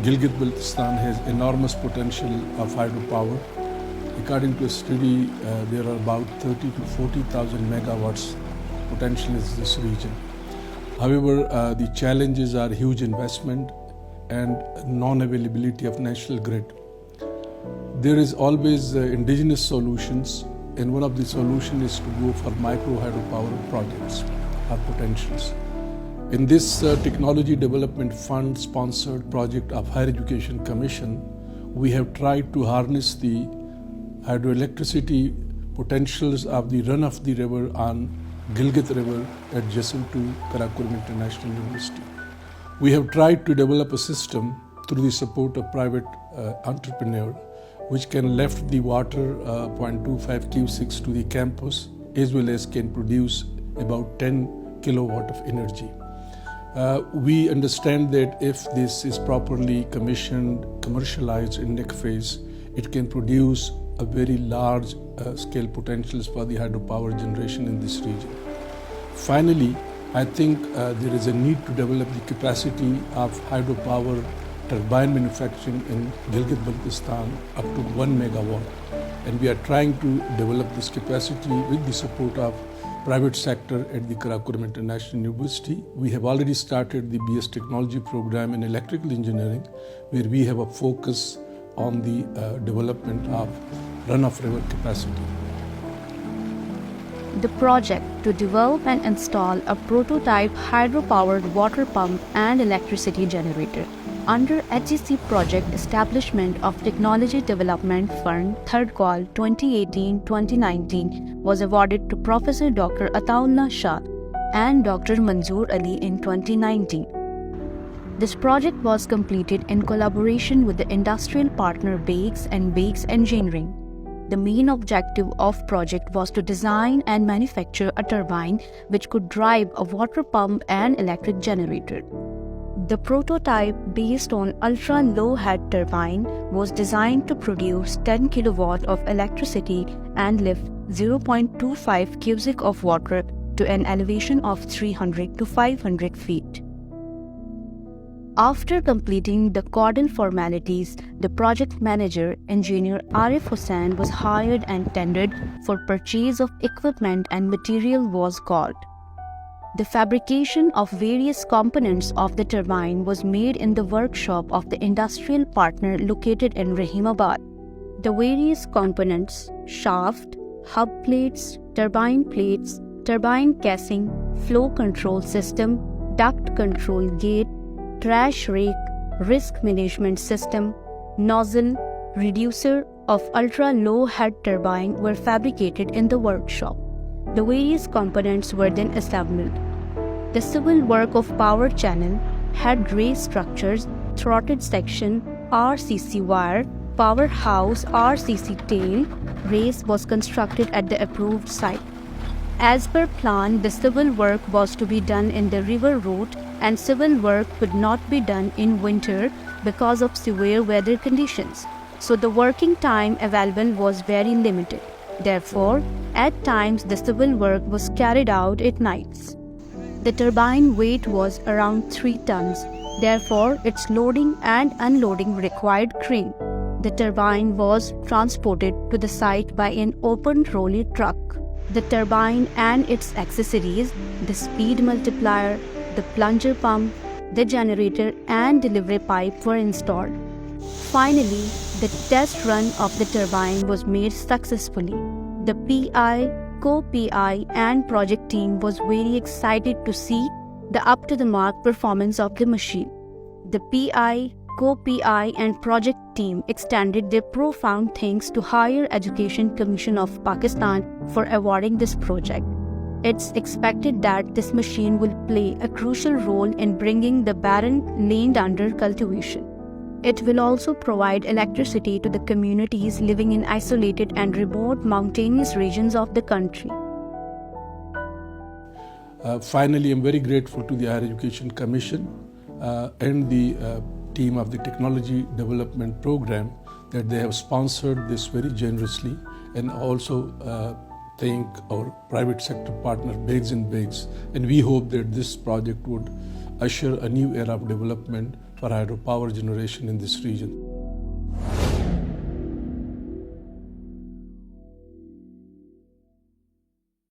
Gilgit-Baltistan has enormous potential of hydropower. According to a study, there are about 30 to 40,000 megawatts potential in this region. However, the challenges are huge investment and non-availability of national grid. There is always indigenous solutions, and one of the solutions is to go for micro hydropower projects or potentials. In this Technology Development Fund sponsored project of Higher Education Commission, we have tried to harness the hydroelectricity potentials of the run of the river on Gilgit River adjacent to Karakoram International University. We have tried to develop a system through the support of private entrepreneur which can lift the water 0.25 Q6 to the campus as well as can produce about 10 kilowatt of energy. We understand that if this is properly commissioned, commercialized in next phase, it can produce a very large scale potentials for the hydropower generation in this region. Finally, I think there is a need to develop the capacity of hydropower turbine manufacturing in Gilgit-Baltistan up to 1 megawatt. And we are trying to develop this capacity with the support of private sector at the Karakoram International University. We have already started the BS Technology program in electrical engineering, where we have a focus on the development of run-of-river capacity. The project to develop and install a prototype hydro-powered water pump and electricity generator under HEC Project Establishment of Technology Development Fund, Third Call 2018-2019 was awarded to Professor Dr. Ataullah Shah and Dr. Manzoor Ali in 2019. This project was completed in collaboration with the industrial partner Bakes and Bakes Engineering. The main objective of project was to design and manufacture a turbine which could drive a water pump and electric generator. The prototype, based on ultra-low head turbine, was designed to produce 10 kilowatt of electricity and lift 0.25 cubic of water to an elevation of 300 to 500 feet. After completing the cordon formalities, the project manager, engineer Arif Hussain, was hired and tendered for purchase of equipment and material was called. The fabrication of various components of the turbine was made in the workshop of the industrial partner located in Rahimabad. The various components, shaft, hub plates, turbine casing, flow control system, duct control gate, trash rake, risk management system, nozzle, reducer of ultra-low head turbine were fabricated in the workshop. The various components were then assembled. The civil work of power channel, head race structures, throttle section, RCC wire, powerhouse, RCC tail, race was constructed at the approved site. As per plan, the civil work was to be done in the river route and civil work could not be done in winter because of severe weather conditions. So the working time available was very limited. Therefore, at times the civil work was carried out at nights. The turbine weight was around 3 tons. Therefore, its loading and unloading required crane. The turbine was transported to the site by an open trolley truck. The turbine and its accessories, the speed multiplier, the plunger pump, the generator and delivery pipe were installed. Finally, the test run of the turbine was made successfully. The PI, co-PI and project team was very excited to see the up-to-the-mark performance of the machine. The PI, co-PI and project team extended their profound thanks to Higher Education Commission of Pakistan for awarding this project. It's expected that this machine will play a crucial role in bringing the barren land under cultivation. It will also provide electricity to the communities living in isolated and remote mountainous regions of the country. Finally, I'm very grateful to the Higher Education Commission and the team of the Technology Development Program that they have sponsored this very generously, and also thank our private sector partner Bakes and Bakes, and we hope that this project would usher a new era of development for hydropower generation in this region.